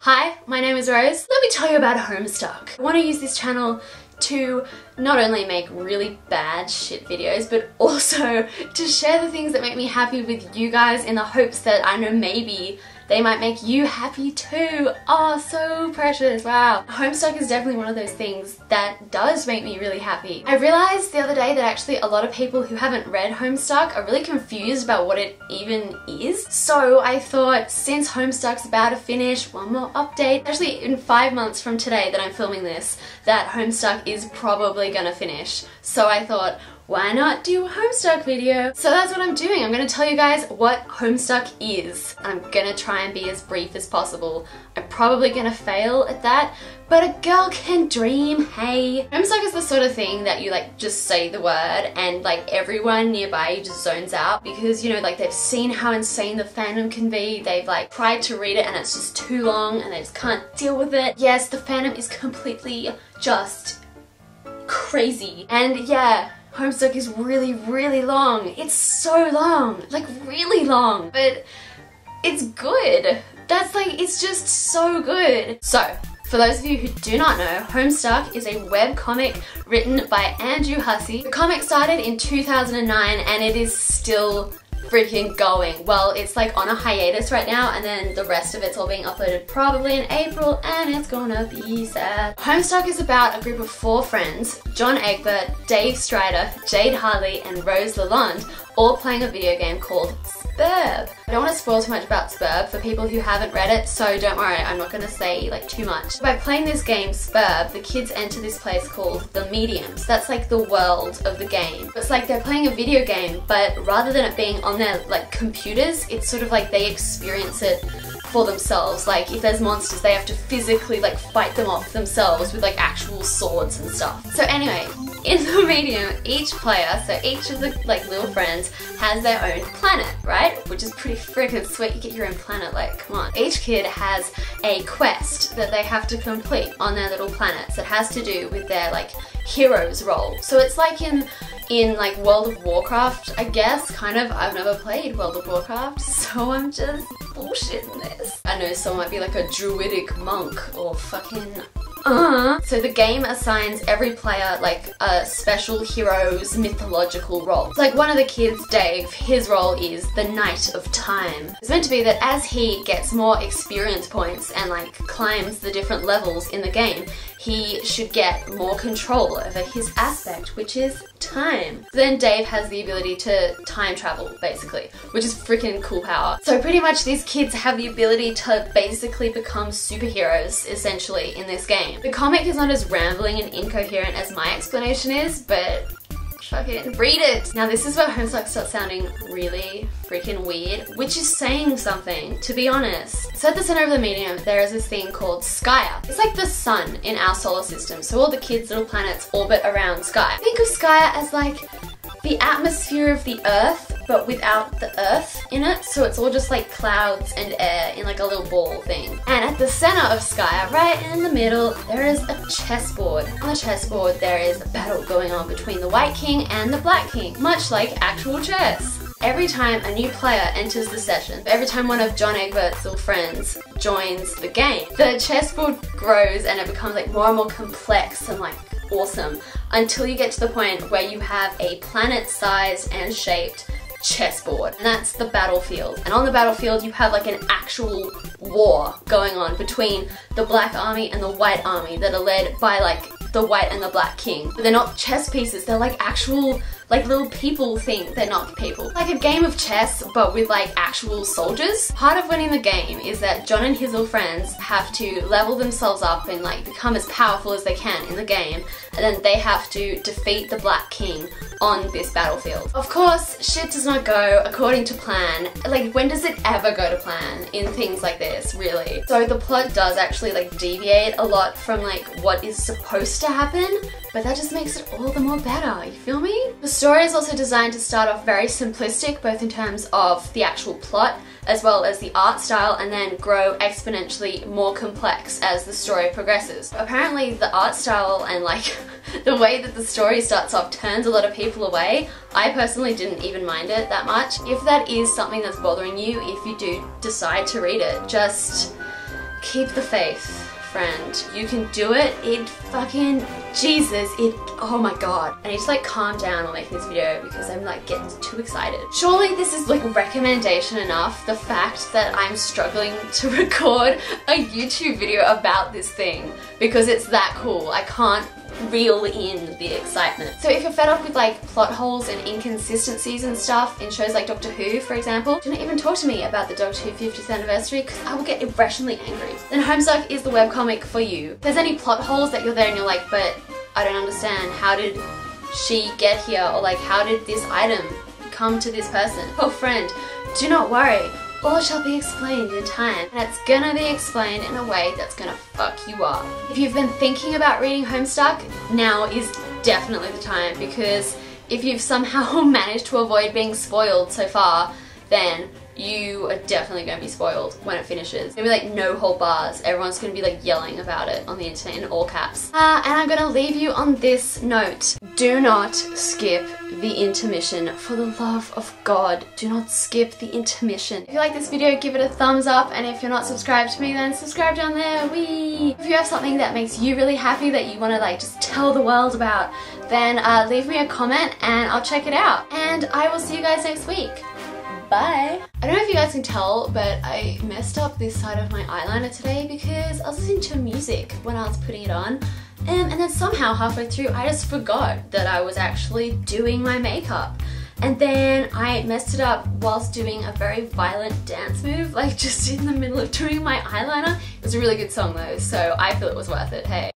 Hi, my name is Rose. Let me tell you about Homestuck. I want to use this channel to not only make really bad shit videos, but also to share the things that make me happy with you guys in the hopes that, I know, maybe they might make you happy too. Oh, so precious, wow. Homestuck is definitely one of those things that does make me really happy. I realized the other day that actually a lot of people who haven't read Homestuck are really confused about what it even is. So I thought, since Homestuck's about to finish, one more update. Actually, in 5 months from today that I'm filming this, that Homestuck is probably gonna finish. So I thought, why not do a Homestuck video? So that's what I'm doing. I'm gonna tell you guys what Homestuck is. I'm gonna try and be as brief as possible. I'm probably gonna fail at that, but a girl can dream, hey. Homestuck is the sort of thing that you just say the word and everyone nearby you just zones out because, you know, they've seen how insane the fandom can be. They've tried to read it and it's just too long and they just can't deal with it. Yes, the fandom is completely just crazy. And yeah, Homestuck is really, really long. It's so long, really long, but it's good. It's just so good. So, for those of you who do not know, Homestuck is a webcomic written by Andrew Hussey. The comic started in 2009 and it is still freaking going. Well, it's on a hiatus right now and then the rest of it's all being uploaded probably in April and it's gonna be sad. Homestuck is about a group of 4 friends, John Egbert, Dave Strider, Jade Harley and Rose Lalonde, all playing a video game called Spurb. I don't want to spoil too much about Spurb for people who haven't read it, so don't worry, I'm not going to say too much. By playing this game, Spurb, the kids enter this place called the Mediums. That's the world of the game. It's they're playing a video game, but rather than it being on their computers, it's sort of they experience it for themselves. If there's monsters, they have to physically fight them off themselves with actual swords and stuff. So anyway, in the Medium, each player, so each of the little friends, has their own planet, right? Which is pretty freaking sweet. You get your own planet, come on. Each kid has a quest that they have to complete on their little planets that has to do with their hero's role. So it's in World of Warcraft, I guess, kind of. I've never played World of Warcraft, so I'm just bullshitting this. I know someone might be a druidic monk or fucking So the game assigns every player a special hero's mythological role. One of the kids, Dave, his role is the Knight of Time. It's meant to be that as he gets more experience points and climbs the different levels in the game, he should get more control over his aspect, which is time. So then Dave has the ability to time travel, basically, which is freaking cool power. So pretty much these kids have the ability to basically become superheroes, essentially, in this game. The comic is not as rambling and incoherent as my explanation is, but fucking read it! Now this is where Homestuck starts sounding really freaking weird, which is saying something, to be honest. So at the center of the Medium, there is this thing called Skya. It's like the sun in our solar system, so all the kids' little planets orbit around Skya. Think of Skya as the atmosphere of the Earth, but without the Earth in it, so it's all just clouds and air in a little ball thing. And at the center of Skya, right in the middle, there is a chessboard. On the chessboard, there is a battle going on between the White King and the Black King, much like actual chess. Every time a new player enters the session, every time one of John Egbert's little friends joins the game, the chessboard grows and it becomes more and more complex and awesome, until you get to the point where you have a planet-sized and shaped chessboard, and that's the battlefield. And on the battlefield you have an actual war going on between the Black Army and the White Army that are led by the White and the Black King. But they're not chess pieces, they're actual little people thing. They're not people. A game of chess, but with actual soldiers. Part of winning the game is that John and his little friends have to level themselves up and become as powerful as they can in the game, and then they have to defeat the Black King on this battlefield. Of course, shit does not go according to plan. When does it ever go to plan in things like this, really? So the plot does actually deviate a lot from what is supposed to happen, but that just makes it all the more better, you feel me? The story is also designed to start off very simplistic, both in terms of the actual plot as well as the art style, and then grow exponentially more complex as the story progresses. Apparently the art style and the way that the story starts off turns a lot of people away. I personally didn't even mind it that much. If that is something that's bothering you, if you do decide to read it, just keep the faith, friend. You can do it. It fucking, Jesus, oh my god. I need to like calm down while making this video because I'm like getting too excited. Surely this is like recommendation enough, the fact that I'm struggling to record a YouTube video about this thing because it's that cool. I can't reel in the excitement. So if you're fed up with like plot holes and inconsistencies and stuff in shows like Doctor Who, for example, do not even talk to me about the Doctor Who 50th anniversary because I will get irrationally angry. Then Homestuck is the webcomic for you. If there's any plot holes that you're there and you're like, but I don't understand, how did she get here? Or like, how did this item come to this person? Oh friend, do not worry. All shall be explained in time, and it's gonna be explained in a way that's gonna fuck you up. If you've been thinking about reading Homestuck, now is definitely the time, because if you've somehow managed to avoid being spoiled so far, then you are definitely going to be spoiled when it finishes. It's gonna be like no hold bars. Everyone's gonna be like yelling about it on the internet in all caps. And I'm gonna leave you on this note. Do not skip the intermission. For the love of God, do not skip the intermission. If you like this video, give it a thumbs up, and if you're not subscribed to me, then subscribe down there. Whee! If you have something that makes you really happy that you want to like just tell the world about, then leave me a comment and I'll check it out. And I will see you guys next week. Bye! I don't know if you guys can tell, but I messed up this side of my eyeliner today because I was listening to music when I was putting it on, and then somehow halfway through I just forgot that I was actually doing my makeup. And then I messed it up whilst doing a very violent dance move, like just in the middle of doing my eyeliner. It was a really good song though, so I feel it was worth it, hey.